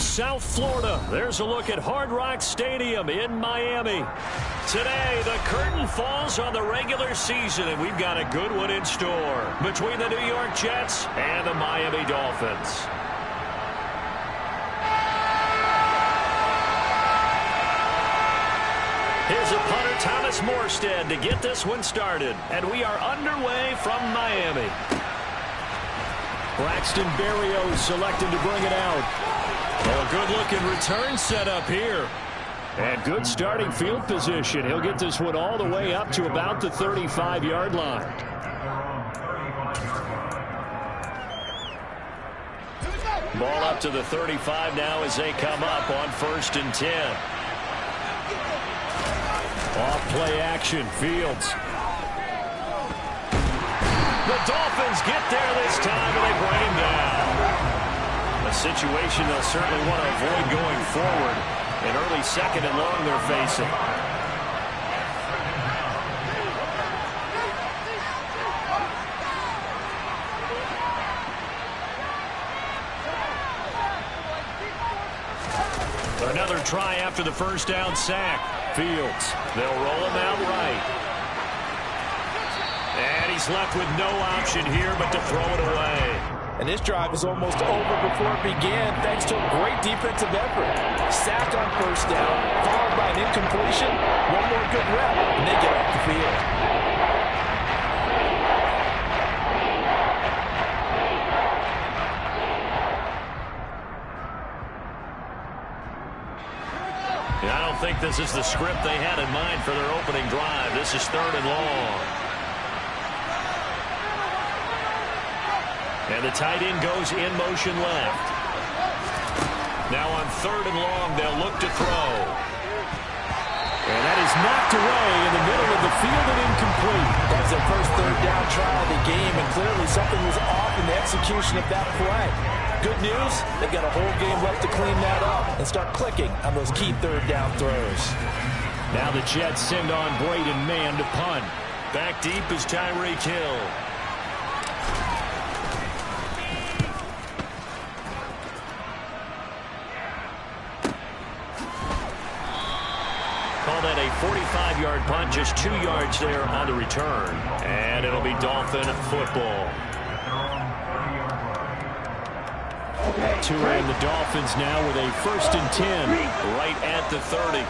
South Florida. There's a look at Hard Rock Stadium in Miami. Today, the curtain falls on the regular season, and we've got a good one in store between the New York Jets and the Miami Dolphins. Here's a punter, Thomas Morstead, to get this one started. And we are underway from Miami. Braxton Berrios selected to bring it out. Oh, good-looking return set up here. And good starting field position. He'll get this one all the way up to about the 35-yard line. Ball up to the 35 now as they come up on 1st and 10. Off play action, Fields. The Dolphins get there this time, and they bring him down. A situation they'll certainly want to avoid going forward. An early 2nd and long they're facing. Another try after the first down sack. Fields. They'll roll him out right. And he's left with no option here but to throw it away. And this drive is almost over before it began thanks to a great defensive effort. Sack on 1st down, followed by an incompletion. One more good rep, and they get off the field. I don't think this is the script they had in mind for their opening drive. This is 3rd and long. And the tight end goes in motion left. Now on 3rd and long, they'll look to throw. And that is knocked away in the middle of the field and incomplete. That was their first 3rd down try of the game, and clearly something was off in the execution of that play. Good news, they've got a whole game left to clean that up and start clicking on those key 3rd down throws. Now the Jets send on Braden Mann to punt. Back deep is Tyreek Hill. Call that a 45-yard punt, just 2 yards there on the return. And it'll be Dolphin football. Tua and the Dolphins now with a 1st and 10 right at the 30.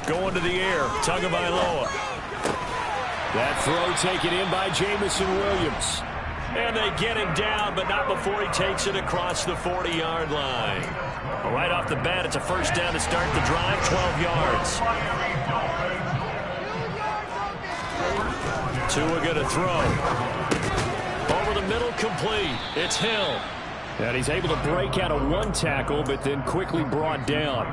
Going to the air, Tagovailoa. That throw taken in by Jamison Williams. And they get him down, but not before he takes it across the 40-yard line. Well, right off the bat, it's a 1st down to start the drive, 12 yards. Tua going to throw. Over the middle, complete. It's Hill. And he's able to break out of 1 tackle, but then quickly brought down.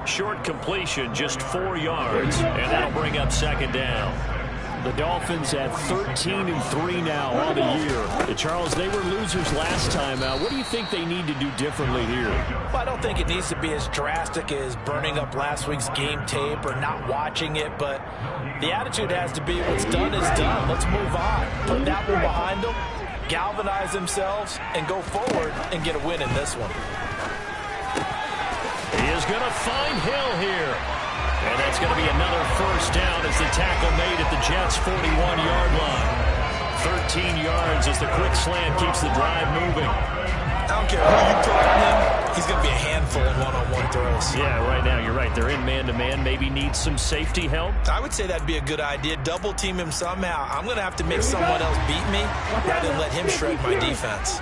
Short completion, just 4 yards, and that'll bring up 2nd down. The Dolphins at 13-3 now on the year. Charles, they were losers last time out. What do you think they need to do differently here? Well, I don't think it needs to be as drastic as burning up last week's game tape or not watching it, but the attitude has to be what's done is done. Let's move on. Put that one behind them, galvanize themselves, and go forward and get a win in this one. He is going to find Hill here. And that's going to be another 1st down as the tackle made at the Jets' 41-yard line. 13 yards as the quick slant keeps the drive moving. I don't care who you put on him, he's going to be a handful in one-on-one throws. Yeah, right now you're right. They're in man-to-man. Maybe need some safety help. I would say that'd be a good idea. Double team him somehow. I'm going to have to make someone else beat me rather than let him shred my defense.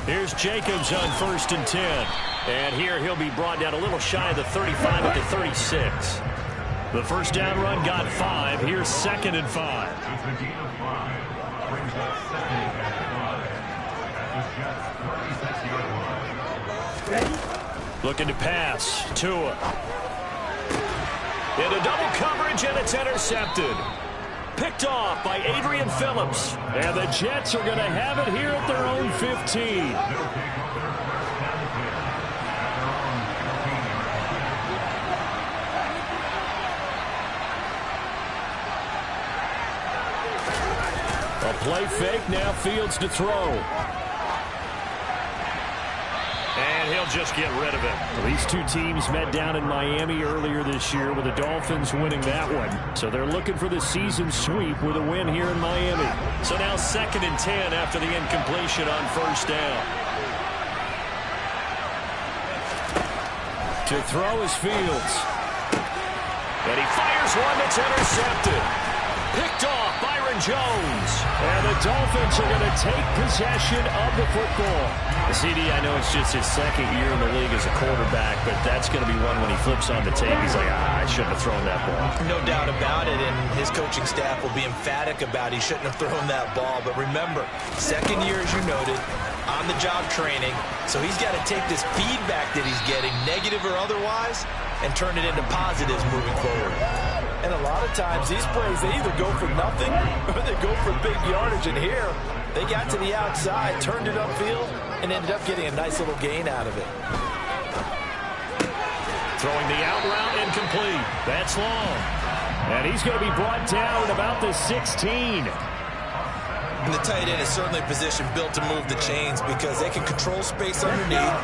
Here's Jacobs on 1st and 10. And here he'll be brought down a little shy of the 35 at the 36. The 1st down run got 5. Here's 2nd and 5. Looking to pass. Tua. Into double coverage, and it's intercepted. Picked off by Adrian Phillips. And the Jets are going to have it here at their own 15. play fake, now Fields to throw. And he'll just get rid of it. Well, these two teams met down in Miami earlier this year with the Dolphins winning that one. So they're looking for the season sweep with a win here in Miami. So now 2nd and 10 after the incompletion on 1st down. To throw is Fields. And he fires one that's intercepted. Picked off Byron Jones. And the Dolphins are going to take possession of the football. CD, I know it's just his 2nd year in the league as a quarterback, but that's going to be one when he flips on the tape. He's like, I shouldn't have thrown that ball. No doubt about it, and his coaching staff will be emphatic about he shouldn't have thrown that ball. But remember, 2nd year, as you noted, on-the-job training, so he's got to take this feedback that he's getting, negative or otherwise, and turn it into positives moving forward. And a lot of times, these plays, they either go for nothing or they go for big yardage. And here, they got to the outside, turned it upfield, and ended up getting a nice little gain out of it. Throwing the out route incomplete. That's long. And he's going to be brought down at about the 16. And the tight end is certainly a position built to move the chains because they can control space underneath.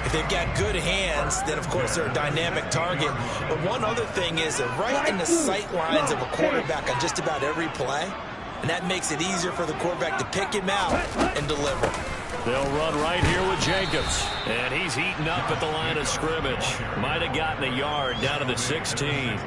If they've got good hands, then of course they're a dynamic target. But one other thing is they're right in the sight lines of a quarterback on just about every play. And that makes it easier for the quarterback to pick him out and deliver. They'll run right here with Jacobs. And he's eaten up at the line of scrimmage. Might have gotten a yard down to the 16.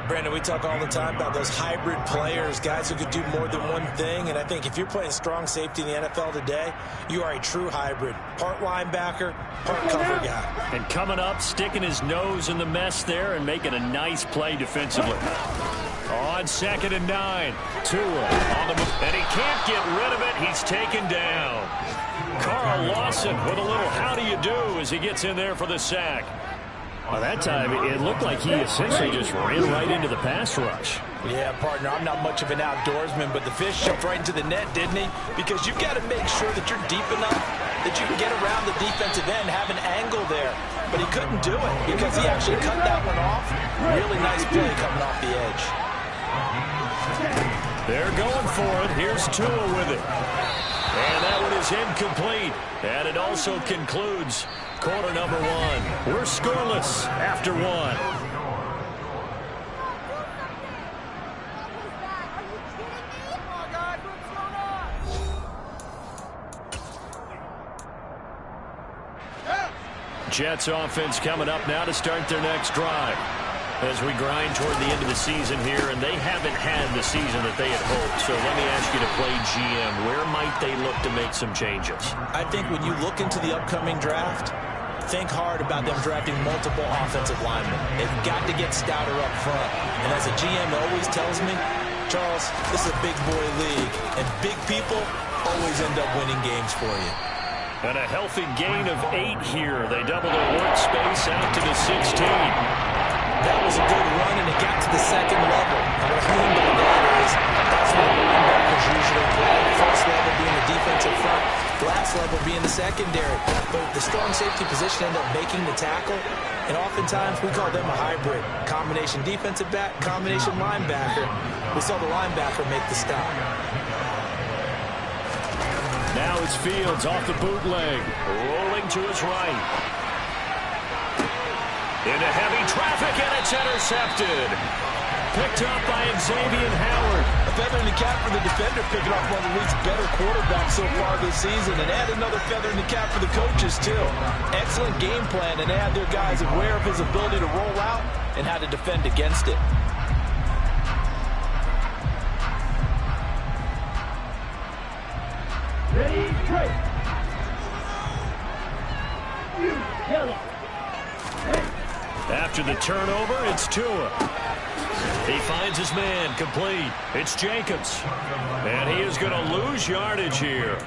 Brandon, we talk all the time about those hybrid players, guys who could do more than one thing. And I think if you're playing strong safety in the NFL today, you are a true hybrid. Part linebacker, part cover guy. And coming up, sticking his nose in the mess there and making a nice play defensively. On 2nd and 9, Tua on the move, and he can't get rid of it. He's taken down. Carl Lawson with a little how do you do as he gets in there for the sack. By that time, it looked like he essentially just ran right into the pass rush. Yeah, partner, I'm not much of an outdoorsman, but the fish jumped right into the net, didn't he? Because you've got to make sure that you're deep enough that you can get around the defensive end, have an angle there. But he couldn't do it because he actually cut that one off. Really nice play coming off the edge. They're going for it. Here's Tua with it. And that one is incomplete. And it also concludes quarter number 1. We're scoreless after 1. Jets offense coming up now to start their next drive. As we grind toward the end of the season here, and they haven't had the season that they had hoped. So let me ask you to play GM. Where might they look to make some changes? I think when you look into the upcoming draft, think hard about them drafting multiple offensive linemen. They've got to get stouter up front. And as a GM always tells me, Charles, this is a big boy league, and big people always end up winning games for you. And a healthy gain of 8 here. They double their workspace out to the 16. That was a good run, and it got to the 2nd level. And what I mean by that is that's where linebackers usually play. First level being the defensive front, last level being the secondary. But the strong safety position ended up making the tackle, and oftentimes we call them a hybrid. Combination defensive back, combination linebacker. We saw the linebacker make the stop. Now it's Fields off the bootleg, rolling to his right. Into heavy traffic, and it's intercepted. Picked up by Xavier Howard. A feather in the cap for the defender, picking off one of the league's better quarterbacks so far this season. And add another feather in the cap for the coaches, too. Excellent game plan, and they had their guys aware of his ability to roll out and how to defend against it. Ready, straight. You kill it. After the turnover, it's Tua. He finds his man, complete. It's Jacobs. And he is going to lose yardage here.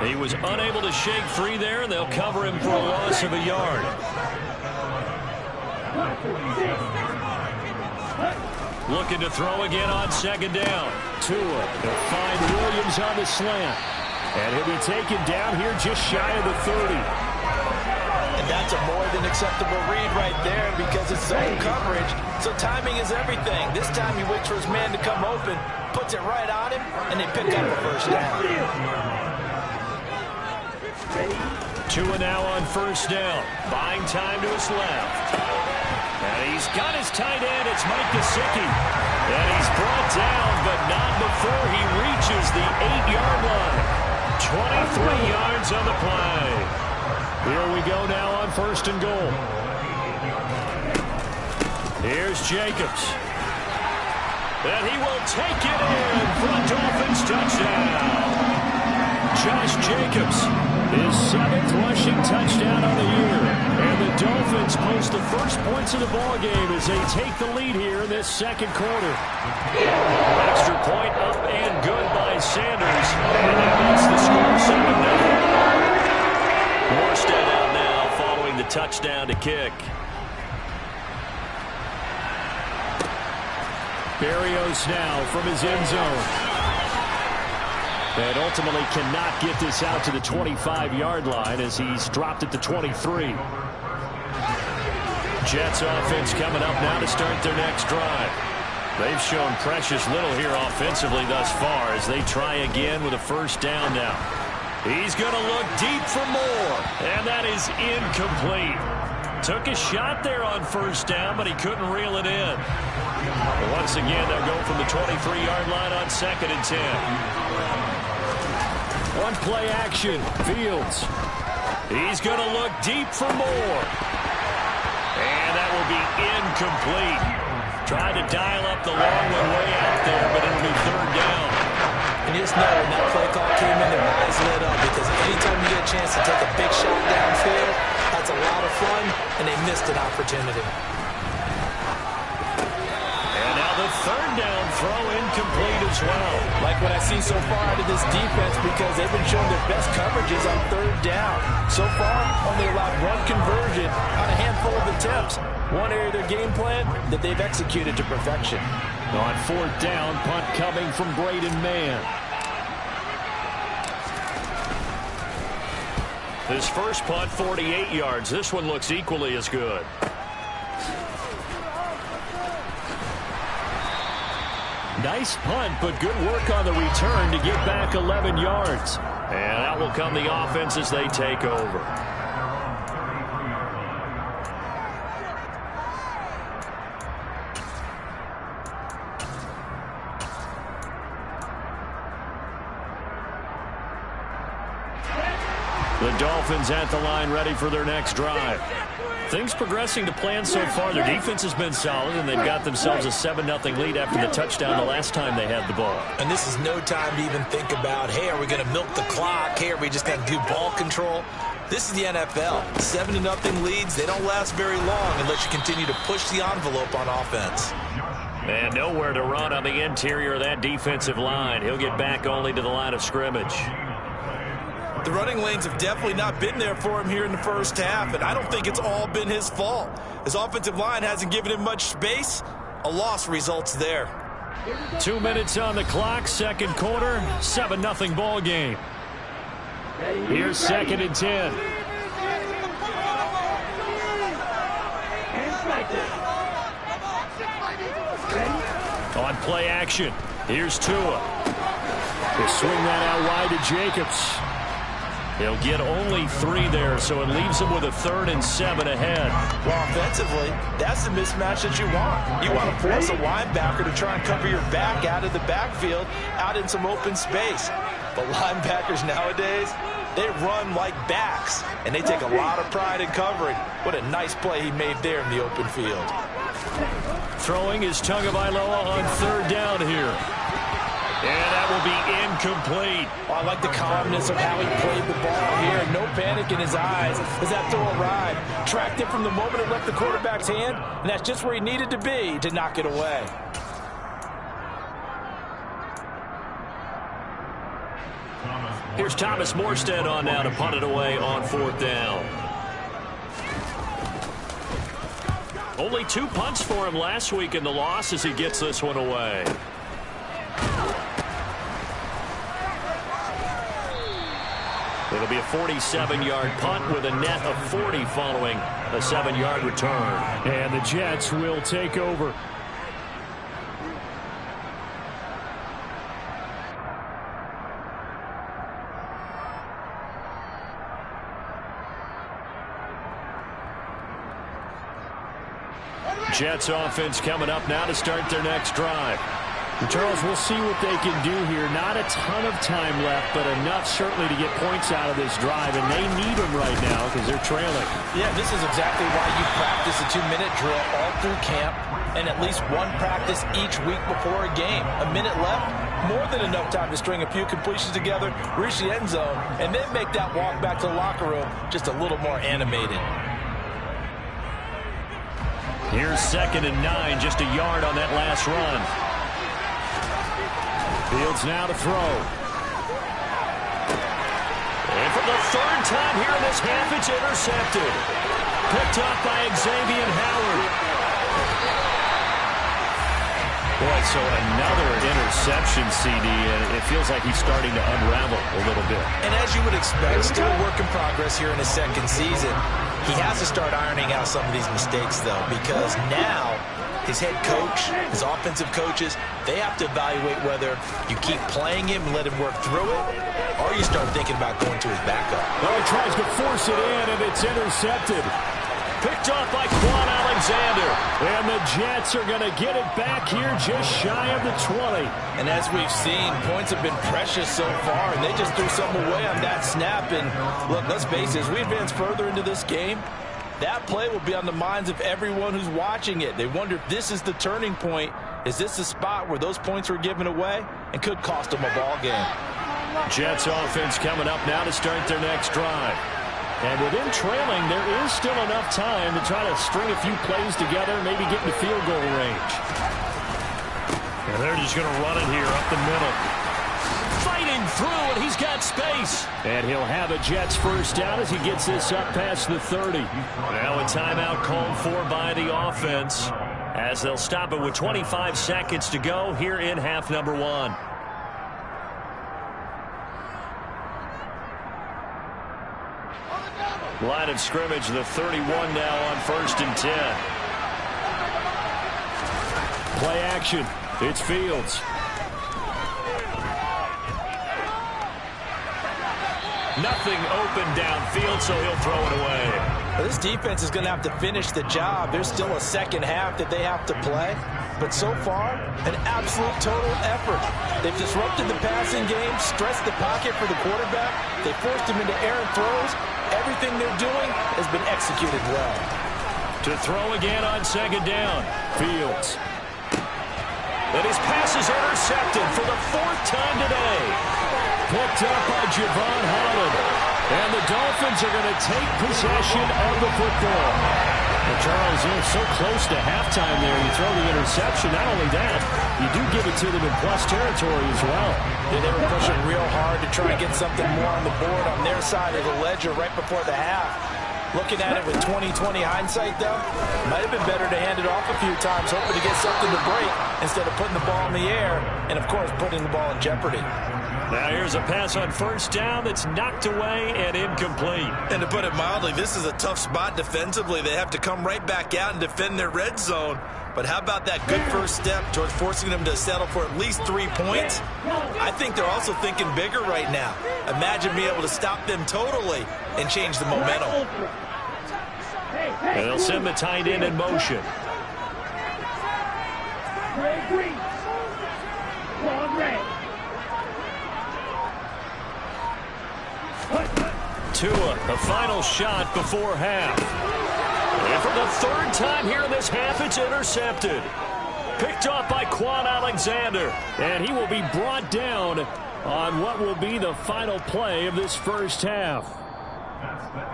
He was unable to shake free there, and they'll cover him for a loss of a yard. Looking to throw again on 2nd down. Tua, he'll find Williams on the slant. And he'll be taken down here just shy of the 30. And And that's a more than acceptable read right there because it's zone coverage, so timing is everything. This time he waits for his man to come open, puts it right on him, and they pick up a first down. 2 now on first down. Buying time to his left. And he's got his tight end. It's Mike Gesicki. And he's brought down, but not before he reaches the 8-yard line. 23 yards on the play. Here we go now on first and goal. Here's Jacobs. And he will take it in for a Dolphins touchdown. Josh Jacobs, his 7th rushing touchdown on the year. And the Dolphins post the first points of the ballgame as they take the lead here in this second quarter. Extra point up and good by Sanders. And that makes the score 7-0. Morstead out now following the touchdown to kick. Berrios now from his end zone. And ultimately cannot get this out to the 25-yard line as he's dropped at the 23. Jets offense coming up now to start their next drive. They've shown precious little here offensively thus far as they try again with a first down now. He's going to look deep for more, and that is incomplete. Took a shot there on first down, but he couldn't reel it in. Once again, they'll go from the 23-yard line on 2nd and 10. One play action. Fields. He's going to look deep for more. And that will be incomplete. Tried to dial up the long one way out there, but it'll be 3rd down. And you just know when that play call came in, their eyes lit up because anytime you get a chance to take a big shot downfield, that's a lot of fun, and they missed an opportunity. And now the 3rd down throw incomplete as well. Like what I've seen so far out of this defense because they've been showing their best coverages on 3rd down. So far, only allowed 1 conversion on a handful of attempts. One area of their game plan that they've executed to perfection. On 4th down, punt coming from Braden Mann. His first punt, 48 yards. This one looks equally as good. Nice punt, but good work on the return to get back 11 yards. And out will come the offense as they take over. The Dolphins at the line ready for their next drive. Things progressing to plan so far. Their defense has been solid, and they've got themselves a 7-0 lead after the touchdown the last time they had the ball. And this is no time to even think about, hey, are we going to milk the clock? Hey, are we just going to do ball control? This is the NFL. 7-0 leads, they don't last very long unless you continue to push the envelope on offense. And nowhere to run on the interior of that defensive line. He'll get back only to the line of scrimmage. The running lanes have definitely not been there for him here in the first half, and I don't think it's all been his fault. His offensive line hasn't given him much space. A loss results there. 2 minutes on the clock, second quarter, 7-0 ball game. Here's 2nd and 10. On play action, here's Tua. He'll swing that out wide to Jacobs. He'll get only 3 there, so it leaves him with a 3rd and 7 ahead. Well, offensively, that's the mismatch that you want. You want to force a linebacker to try and cover your back out of the backfield, out in some open space. But linebackers nowadays, they run like backs, and they take a lot of pride in covering. What a nice play he made there in the open field. Throwing is Tagovailoa on 3rd down here. And that will be incomplete. Oh, I like the calmness of how he played the ball here. No panic in his eyes as that throw arrived. Tracked it from the moment it left the quarterback's hand, and that's just where he needed to be to knock it away. Here's Thomas Morstead on now to punt it away on 4th down. Only 2 punts for him last week in the loss as he gets this one away. It'll It'll be a 47-yard punt with a net of 40 following a 7-yard return. And the Jets will take over. Jets offense coming up now to start their next drive. Charles, we'll see what they can do here. Not a ton of time left, but enough certainly to get points out of this drive, and they need them right now because they're trailing. Yeah, this is exactly why you practice a 2-minute drill all through camp and at least one practice each week before a game. A minute left, more than enough time to string a few completions together, reach the end zone, and then make that walk back to the locker room just a little more animated. Here's 2nd and 9, just a yard on that last run. Fields now to throw. And for the 3rd time here in this half, it's intercepted. Picked up by Xavier Howard. Boy, so another interception, CD, and it feels like he's starting to unravel a little bit. And as you would expect, still a work in progress here in his 2nd season. He has to start ironing out some of these mistakes, though, because now his head coach, his offensive coaches, they have to evaluate whether you keep playing him and let him work through it, or you start thinking about going to his backup. Well, he tries to force it in, and it's intercepted. Picked off by Quan Alexander. And the Jets are going to get it back here just shy of the 20. And as we've seen, points have been precious so far, and they just threw something away on that snap. And look, let's face it, as we advance further into this game, that play will be on the minds of everyone who's watching it. They wonder if this is the turning point. Is this the spot where those points were given away and could cost them a ball game? Jets offense coming up now to start their next drive. And with him trailing, there is still enough time to try to string a few plays together, maybe get into field goal range. And they're just going to run it here up the middle. Fighting through, and he's got space. And he'll have a Jets first down as he gets this up past the 30. Now a timeout called for by the offense as they'll stop it with 25 seconds to go here in half number 1. Line of scrimmage, the 31 now on 1st and 10. Play action. It's Fields. Nothing open downfield, so he'll throw it away. Well, this defense is going to have to finish the job. There's still a second half that they have to play. But so far, an absolute total effort. They've disrupted the passing game, stressed the pocket for the quarterback. They forced him into errant throws. Everything they're doing has been executed well. To throw again on 2nd down. Fields. And his pass is intercepted for the 4th time today. Picked up by Javon Holland. And the Dolphins are going to take possession of the football. Well, Charles, you're so close to halftime there. You throw the interception. Not only that, you do give it to them in plus territory as well. Yeah, they were pushing real hard to try and get something more on the board on their side of the ledger right before the half. Looking at it with 20/20 hindsight, though, might have been better to hand it off a few times, hoping to get something to break instead of putting the ball in the air and, of course, putting the ball in jeopardy. Now here's a pass on 1st down that's knocked away and incomplete. And to put it mildly, this is a tough spot defensively. They have to come right back out and defend their red zone. But how about that good first step towards forcing them to settle for at least 3 points? I think they're also thinking bigger right now. Imagine being able to stop them totally and change the momentum. And they'll send the tight end in motion. Tua, the final shot before half. And for the 3rd time here in this half, it's intercepted. Picked off by Quan Alexander. And he will be brought down on what will be the final play of this first half.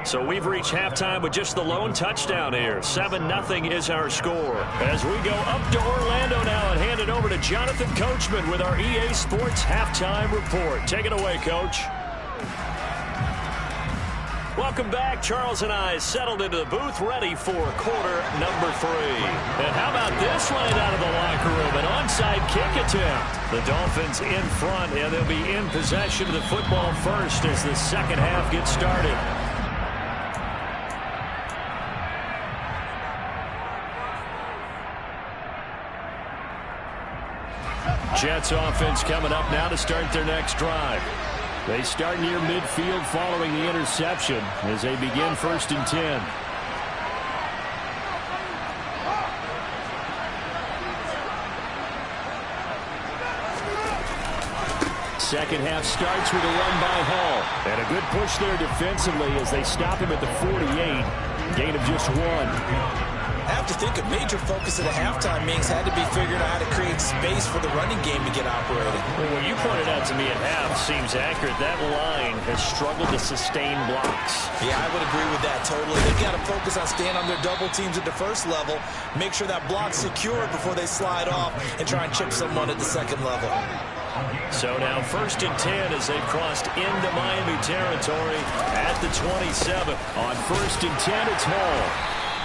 So we've reached halftime with just the lone touchdown here. 7-0 is our score. As we go up to Orlando now and hand it over to Jonathan Coachman with our EA Sports halftime report. Take it away, Coach. Welcome back. Charles and I settled into the booth, ready for quarter number 3. And how about this line out of the locker room? An onside kick attempt. The Dolphins in front, and they'll be in possession of the football first as the second half gets started. Jets offense coming up now to start their next drive. They start near midfield following the interception as they begin 1st and 10. Second half starts with a run by Hall. And a good push there defensively as they stop him at the 48. Gain of just 1. I have to think a major focus of the halftime meetings had to be figuring out how to create space for the running game to get operating. Well, what you pointed out to me at half seems accurate. That line has struggled to sustain blocks. Yeah, I would agree with that totally. They've got to focus on staying on their double teams at the first level, make sure that block's secured before they slide off and try and chip someone at the second level. So now 1st and 10 as they've crossed into Miami territory at the 27. On 1st and 10, it's Hall.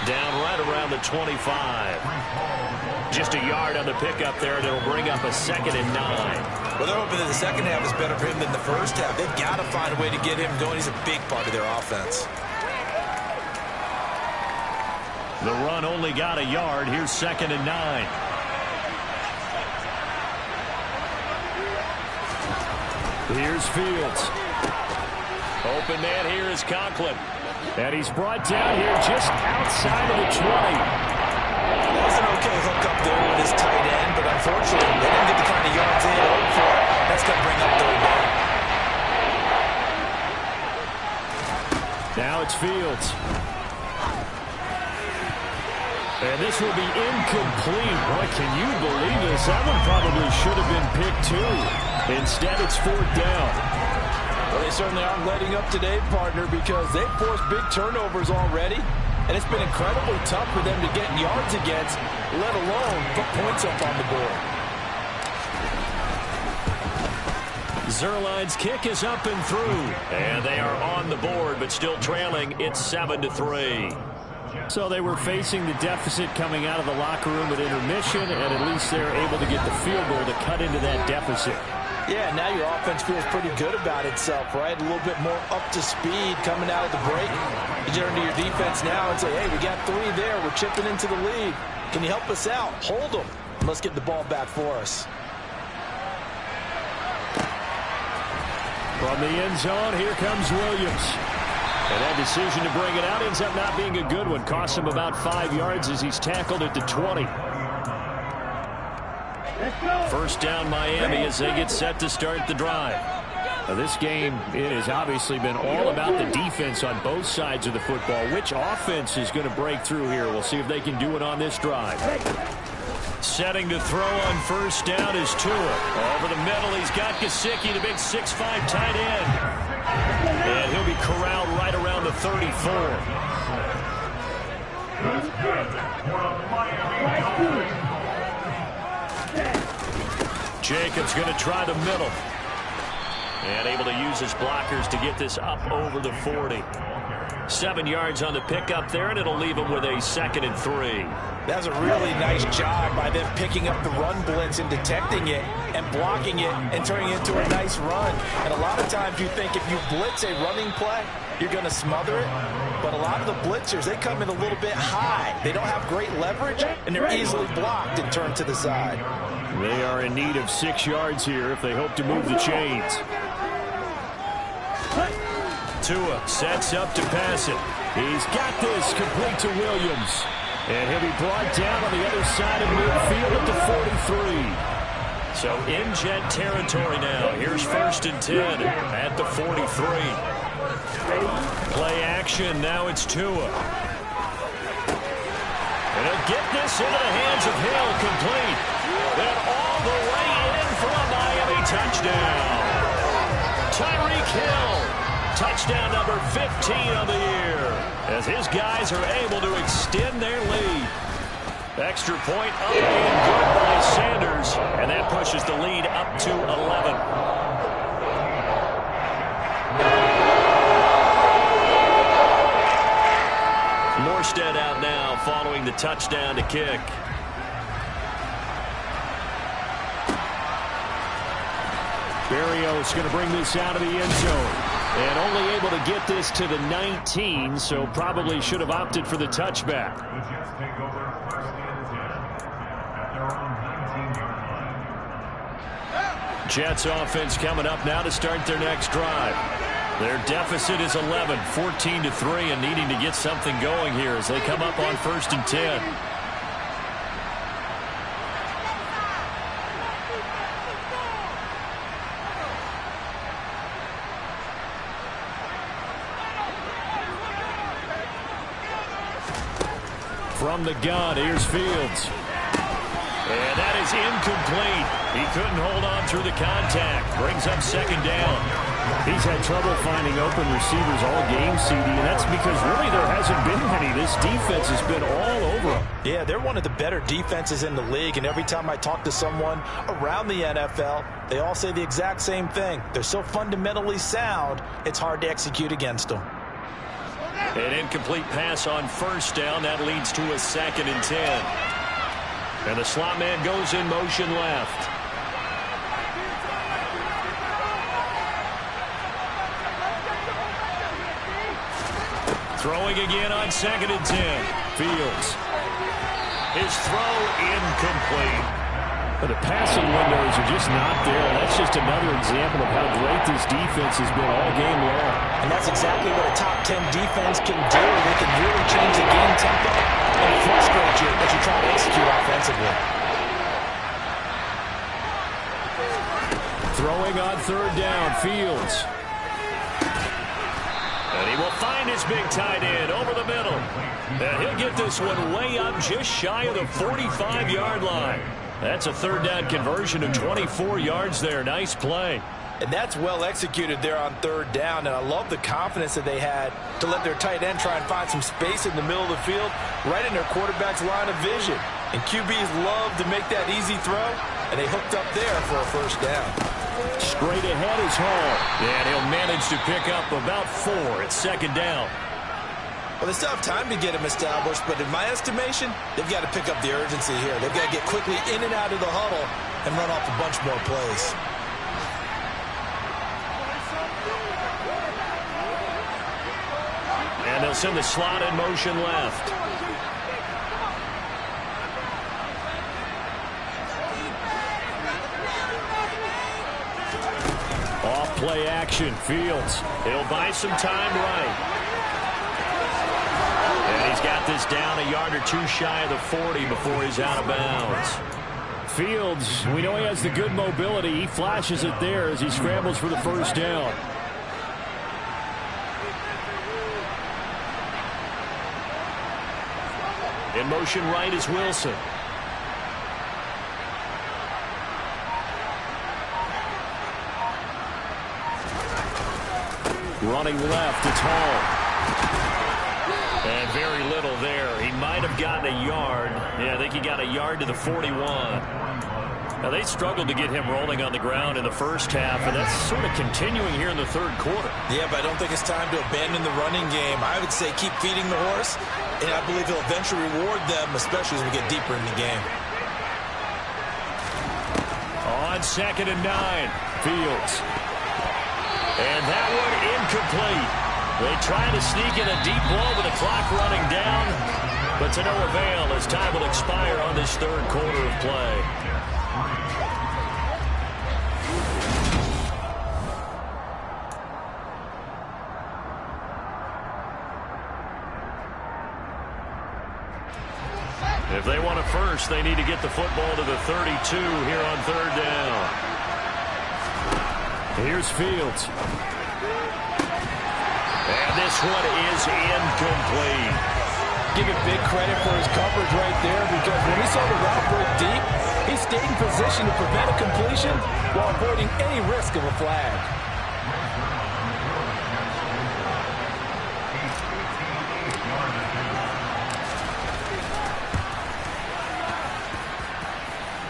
Down right around the 25. Just a yard on the pickup there, and it'll bring up a 2nd and 9. Well, they're hoping that the second half is better for him than the first half. They've got to find a way to get him going. He's a big part of their offense. The run only got a yard. Here's 2nd and 9. Here's Fields. Open man here is Conklin. And he's brought down here just outside of the 20. That was an okay hook up there with his tight end, but unfortunately, they didn't get the kind of yards they had hoped for. That's going to bring up 3rd down. Now it's Fields. And this will be incomplete. Boy, can you believe this? That one probably should have been picked too. Instead, it's 4th down. Well, they certainly aren't letting up today, partner, because they've forced big turnovers already, and it's been incredibly tough for them to get yards against, let alone put points up on the board. Zerline's kick is up and through, and they are on the board, but still trailing. It's 7-3. So they were facing the deficit coming out of the locker room at intermission, and at least they're able to get the field goal to cut into that deficit. Yeah, now your offense feels pretty good about itself, right? A little bit more up to speed coming out of the break. You turn to your defense now and say, hey, we got 3 there. We're chipping into the lead. Can you help us out? Hold them. Let's get the ball back for us. From the end zone, here comes Williams. And that decision to bring it out ends up not being a good one. Costs him about 5 yards as he's tackled at the 20. First down Miami as they get set to start the drive. Now this game, it has obviously been all about the defense on both sides of the football. Which offense is going to break through here? We'll see if they can do it on this drive. Setting to throw on 1st down is Tua. Over the middle, he's got Gesicki, the big 6'5" tight end. And he'll be corralled right around the 34. Jacobs going to try the middle. And able to use his blockers to get this up over the 40. 7 yards on the pickup there, and it'll leave him with a 2nd and 3. That was a really nice job by them picking up the run blitz and detecting it and blocking it and turning it into a nice run. And a lot of times you think if you blitz a running play, you're going to smother it. But a lot of the blitzers, they come in a little bit high. They don't have great leverage, and they're easily blocked and turned to the side. They are in need of 6 yards here if they hope to move the chains. Tua sets up to pass it. He's got this complete to Williams. And he'll be brought down on the other side of midfield at the 43. So in Jet territory now. Here's 1st and 10 at the 43. Play action. Now it's Tua. And he'll get this into the hands of Hill, complete. And all the way in for a Miami touchdown. Tyreek Hill. Touchdown number 15 on the year as his guys are able to extend their lead. Extra point up and good by Sanders, and that pushes the lead up to 11. Armstead out now following the touchdown to kick. Berrios going to bring this out of the end zone. And only able to get this to the 19, so probably should have opted for the touchback. Jets offense coming up now to start their next drive. Their deficit is 11, 14-3, and needing to get something going here as they come up on 1st and 10. From the gun, here's Fields. And that is incomplete. He couldn't hold on through the contact. Brings up 2nd down. He's had trouble finding open receivers all game, CD, and that's because really there hasn't been many. This defense has been all over him. Yeah, they're one of the better defenses in the league, and every time I talk to someone around the NFL, they all say the exact same thing. They're so fundamentally sound, it's hard to execute against them. An incomplete pass on 1st down. That leads to a 2nd and 10. And the slot man goes in motion left. Throwing again on 2nd and 10. Fields. His throw incomplete. But the passing windows are just not there. That's just another example of how great this defense has been all game long. And that's exactly what a top 10 defense can do. They can really change the game tempo and frustrate you as you try to execute offensively. Throwing on 3rd down, Fields. And he will find his big tight end over the middle. And he'll get this one way up just shy of the 45-yard line. That's a 3rd down conversion of 24 yards there. Nice play. And that's well executed there on 3rd down. And I love the confidence that they had to let their tight end try and find some space in the middle of the field, right in their quarterback's line of vision. And QBs love to make that easy throw, and they hooked up there for a 1st down. Straight ahead is Hall. And he'll manage to pick up about 4 at 2nd down. Well, they still have time to get him established, but in my estimation, they've got to pick up the urgency here. They've got to get quickly in and out of the huddle and run off a bunch more plays. And they'll send the slot in motion left. Off play action, Fields. He'll buy some time right. And he's got this down a yard or 2 shy of the 40 before he's out of bounds. Fields, we know he has the good mobility. He flashes it there as he scrambles for the 1st down. In motion right is Wilson. Running left, it's Hall. And very little there. He might have gotten a yard. Yeah, I think he got a yard to the 41. Now, they struggled to get him rolling on the ground in the 1st half, and that's sort of continuing here in the 3rd quarter. Yeah, but I don't think it's time to abandon the running game. I would say keep feeding the horse, and I believe he'll eventually reward them, especially as we get deeper in the game. On 2nd and 9, Fields. And that one incomplete. They try to sneak in a deep ball with the clock running down, but to no avail as time will expire on this 3rd quarter of play. If they want a first, they need to get the football to the 32 here on 3rd down. Here's Fields. And this one is incomplete. Give him big credit for his coverage right there, because when he saw the route break deep, he stayed in position to prevent a completion while avoiding any risk of a flag.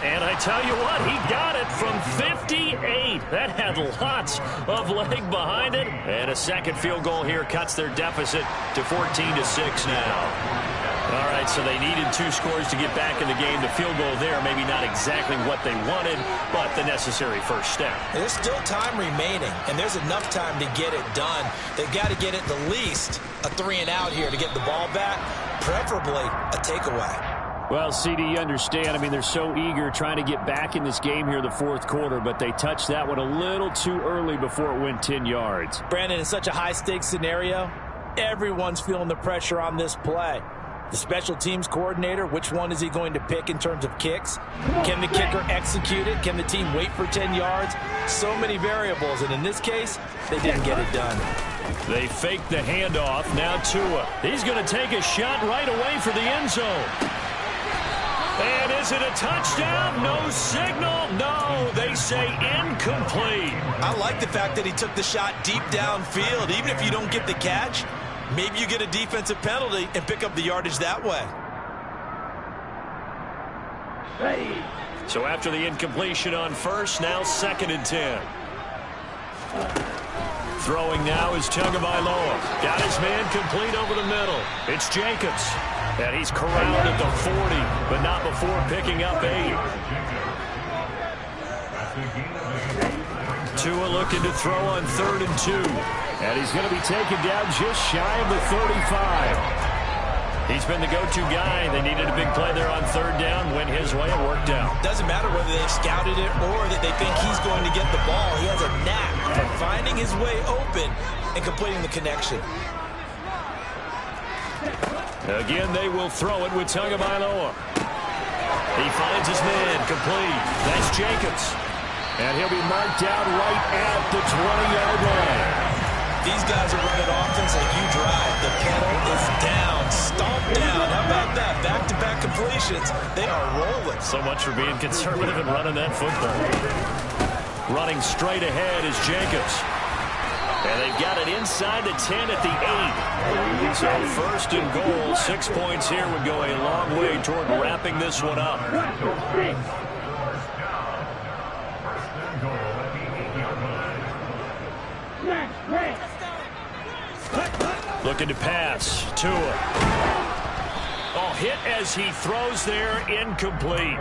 And I tell you what, he got it from 58. That had lots of leg behind it. And a second field goal here cuts their deficit to 14-6 now. All right, so they needed 2 scores to get back in the game. The field goal there, maybe not exactly what they wanted, but the necessary first step. There's still time remaining, and there's enough time to get it done. They've got to get it at least a 3-and-out here to get the ball back, preferably a takeaway. Well, CD, you understand. I mean, they're so eager trying to get back in this game here in the fourth quarter, but they touched that one a little too early before it went 10 yards. Brandon, in such a high-stakes scenario, everyone's feeling the pressure on this play. The special teams coordinator, which one is he going to pick in terms of kicks? Can the kicker execute it? Can the team wait for 10 yards? So many variables, and in this case, they didn't get it done. They faked the handoff. Now Tua. He's going to take a shot right away for the end zone. And is it a touchdown? No signal. No, they say incomplete. I like the fact that he took the shot deep downfield. Even if you don't get the catch, maybe you get a defensive penalty and pick up the yardage that way. So after the incompletion on first, now 2nd and 10. Throwing now is Tagovailoa. Got his man complete over the middle. It's Jacobs. And he's corralled at the 40, but not before picking up 8. Tua looking to throw on 3rd and 2. And he's going to be taken down just shy of the 35. He's been the go-to guy. They needed a big play there on 3rd down. Went his way. It worked out. Doesn't matter whether they scouted it or that they think he's going to get the ball. He has a knack for finding his way open and completing the connection. Again, they will throw it with Tagovailoa. He finds his man complete. That's Jacobs. And he'll be marked down right at the 20-yard line. These guys are running offense like you drive. The pedal is down, stomped down. How about that? Back-to-back completions. They are rolling. So much for being conservative and running that football. Running straight ahead is Jacobs. And they've got it inside the 10 at the 8. So 1st and goal, 6 points here would go a long way toward wrapping this one up. Looking to pass. Tua. Oh, hit as he throws there, incomplete.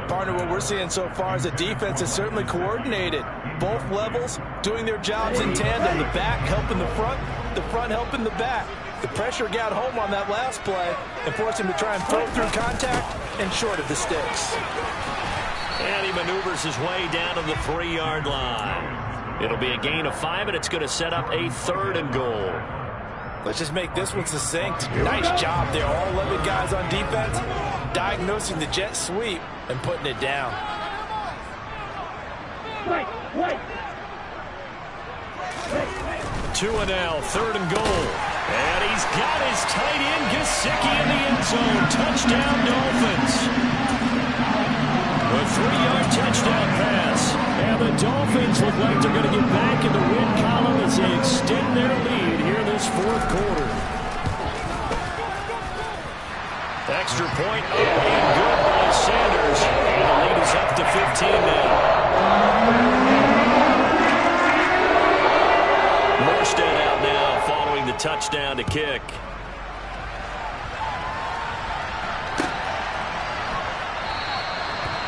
Partner, what we're seeing so far is the defense is certainly coordinated. Both levels doing their jobs in tandem. The back helping the front helping the back. The pressure got home on that last play and forced him to try and throw through contact and short of the sticks. And he maneuvers his way down to the 3-yard line. It'll be a gain of 5, and it's going to set up a 3rd and goal. Let's just make this one succinct. Nice job there. All 11 guys on defense diagnosing the jet sweep and putting it down. Tua now, 3rd and goal. And he's got his tight end, Gesicki, in the end zone. Touchdown, Dolphins. A 3-yard touchdown pass. And the Dolphins look like they're going to get back in the win column as they extend their lead here in this 4th quarter. Extra point up and good by Sanders. And the lead is up to 15 now. Morstead out now following the touchdown to kick.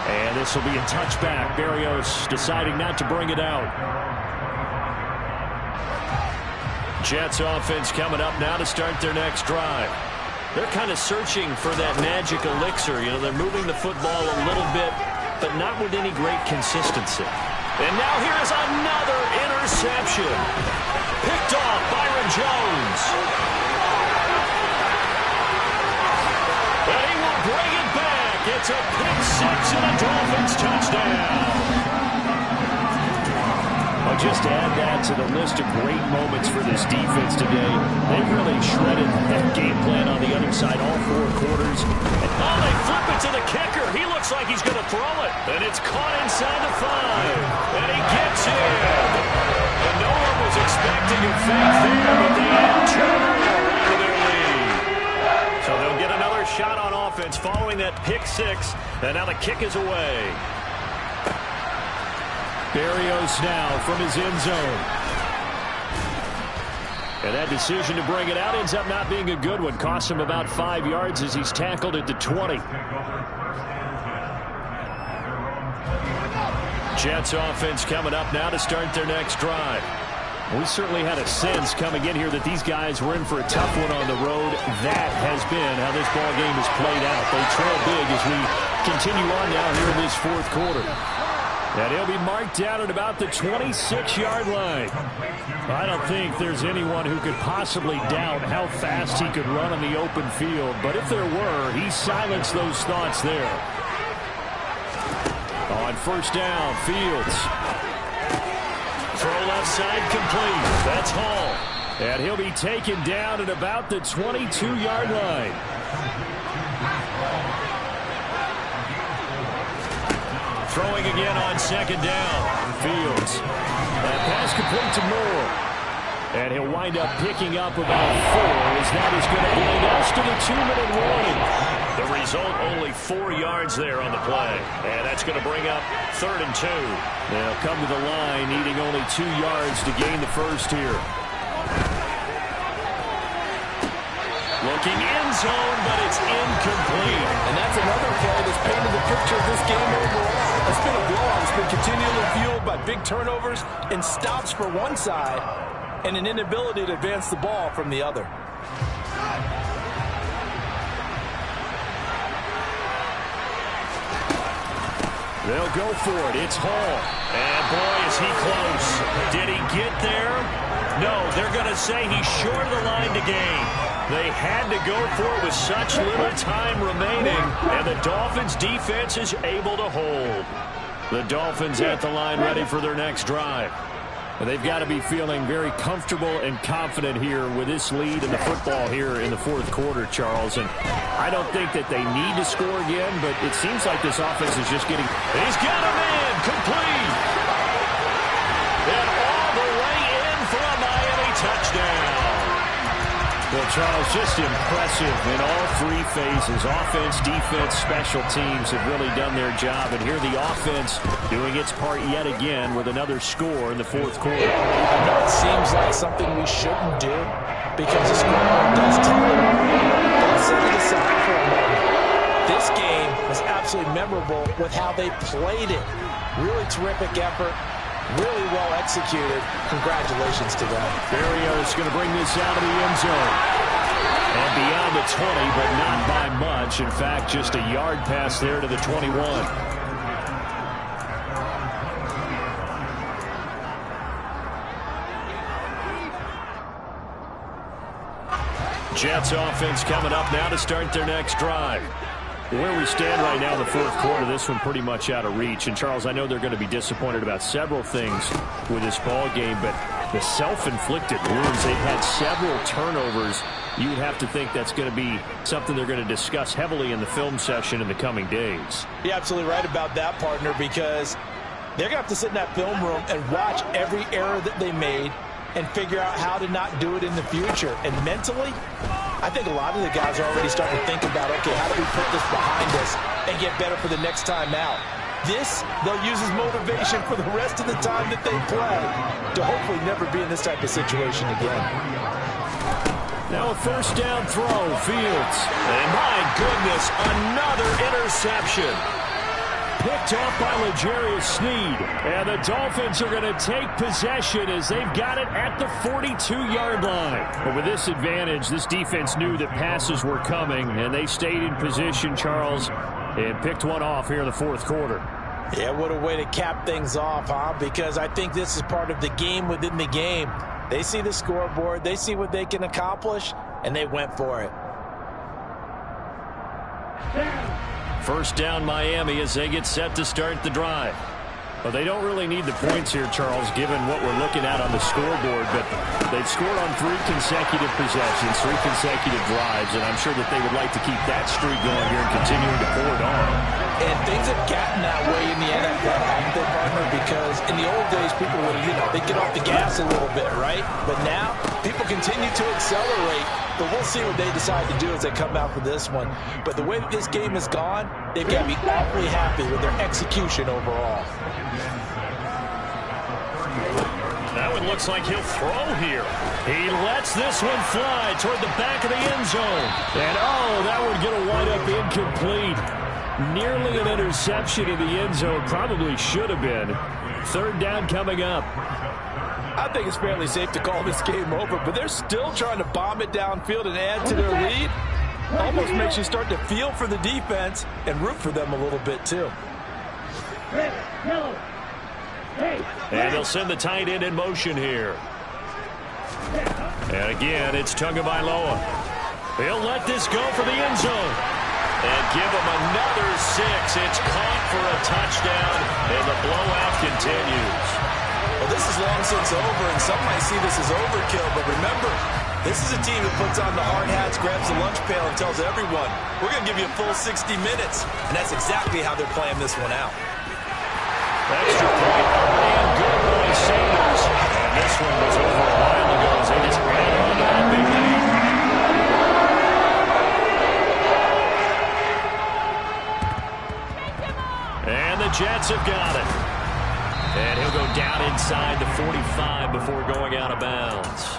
And this will be a touchback. Berrios deciding not to bring it out. Jets offense coming up now to start their next drive. They're kind of searching for that magic elixir. You know, they're moving the football a little bit, but not with any great consistency. And now here is another interception. Picked off Byron Jones. And he will bring it back. It's a pick 6 and a Dolphins touchdown. Well, just to add that to the list of great moments for this defense today, they've really shredded that game plan on the other side all 4 quarters. And they flip it to the kicker. He looks like he's going to throw it. And it's caught inside the 5. And he gets in. And no one was expecting a fake there, but they add 2 more into their lead. So they'll get another shot on offense following that pick 6. And now the kick is away. Berrios now from his end zone. And that decision to bring it out ends up not being a good one. Costs him about 5 yards as he's tackled at the 20. Jets offense coming up now to start their next drive. We certainly had a sense coming in here that these guys were in for a tough one on the road. That has been how this ball game has played out. They trail big as we continue on now here in this fourth quarter. And he'll be marked down at about the 26-yard line. I don't think there's anyone who could possibly doubt how fast he could run on the open field. But if there were, he silenced those thoughts there. On first down, Fields. Throw left side complete. That's Hall. And he'll be taken down at about the 22-yard line. Throwing again on second down. Fields. That pass complete to Moore. And he'll wind up picking up about 4 as that is going to bring us to the 2-minute warning. The result, only 4 yards there on the play. And that's going to bring up 3rd and 2. They'll come to the line needing only 2 yards to gain the first here. Looking end zone, but it's incomplete. And that's another play that's painted the picture of this game overall. It's been a blowout. It's been continually fueled by big turnovers and stops for one side and an inability to advance the ball from the other. They'll go for it. It's Hall. And boy, is he close. Did he get there? No, they're going to say he's short of the line to gain. They had to go for it with such little time remaining, and the Dolphins' defense is able to hold. The Dolphins at the line ready for their next drive. They've got to be feeling very comfortable and confident here with this lead in the football here in the fourth quarter, Charles. And I don't think that they need to score again, but it seems like this offense is just getting... He's got him in! Complete! And all the way in for a Miami touchdown. Well, Charles, just impressive in all 3 phases. Offense, defense, special teams have really done their job. And here the offense doing its part yet again with another score in the fourth quarter. I know it seems like something we shouldn't do because the scoreboard does tell it. But let's set it aside for a moment. This game was absolutely memorable with how they played it. Really terrific effort. Really well executed. Congratulations to them. Barrios going to bring this out of the end zone. And beyond the 20, but not by much. In fact, just a yard pass there to the 21. Jets offense coming up now to start their next drive. Where we stand right now in the fourth quarter, this one pretty much out of reach. And, Charles, I know they're going to be disappointed about several things with this ball game, but the self-inflicted wounds, they've had several turnovers. You would have to think that's going to be something they're going to discuss heavily in the film session in the coming days. You're absolutely right about that, partner, because they're going to have to sit in that film room and watch every error that they made and figure out how to not do it in the future. And mentally, I think a lot of the guys are already starting to think about, okay, how do we put this behind us and get better for the next time out? This, they'll use as motivation for the rest of the time that they play to hopefully never be in this type of situation again. Now a first down throw, Fields. And my goodness, another interception. Picked off by L'Jarius Sneed. And the Dolphins are going to take possession as they've got it at the 42-yard line. But with this advantage, this defense knew that passes were coming, and they stayed in position, Charles, and picked one off here in the fourth quarter. Yeah, what a way to cap things off, huh? Because I think this is part of the game within the game. They see the scoreboard, they see what they can accomplish, and they went for it. First down Miami as they get set to start the drive. Well, they don't really need the points here, Charles, given what we're looking at on the scoreboard, but they've scored on 3 consecutive possessions, 3 consecutive drives, and I'm sure that they would like to keep that streak going here and continuing to pour it on. And things have gotten that way in the NFL, haven't they, partner? Because in the old days, people would, they'd get off the gas a little bit, right? But now, people continue to accelerate, but we'll see what they decide to do as they come out for this one. But the way that this game has gone, they've got to be awfully happy with their execution overall. That one looks like he'll throw here. He lets this one fly toward the back of the end zone. And, oh, that would get a wind-up incomplete. Nearly an interception in the end zone. Probably should have been. Third down coming up. I think it's fairly safe to call this game over, but they're still trying to bomb it downfield and add to their lead. Almost makes you start to feel for the defense and root for them a little bit, too. And they'll send the tight end in motion here. And again, it's Tagovailoa. He'll let this go for the end zone. And give him another 6. It's caught for a touchdown, and the blowout continues. Well, this is long since over, and some might see this as overkill, but remember, this is a team that puts on the hard hats, grabs the lunch pail, and tells everyone, we're going to give you a full 60 minutes. And that's exactly how they're playing this one out. Extra point, and good by Sanders. And this one was over a while ago as they just ran on that big lead. And the Jets have got it. And he'll go down inside the 45 before going out of bounds.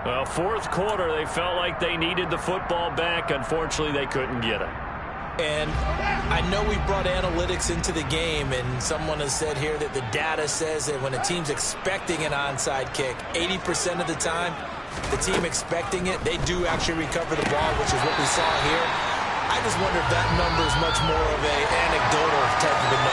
Well, fourth quarter, they felt like they needed the football back. Unfortunately, they couldn't get it. And I know we brought analytics into the game, and someone has said here that the data says that when a team's expecting an onside kick, 80% of the time, the team expecting it, they do actually recover the ball, which is what we saw here. I just wonder if that number is much more of an anecdotal type of a number.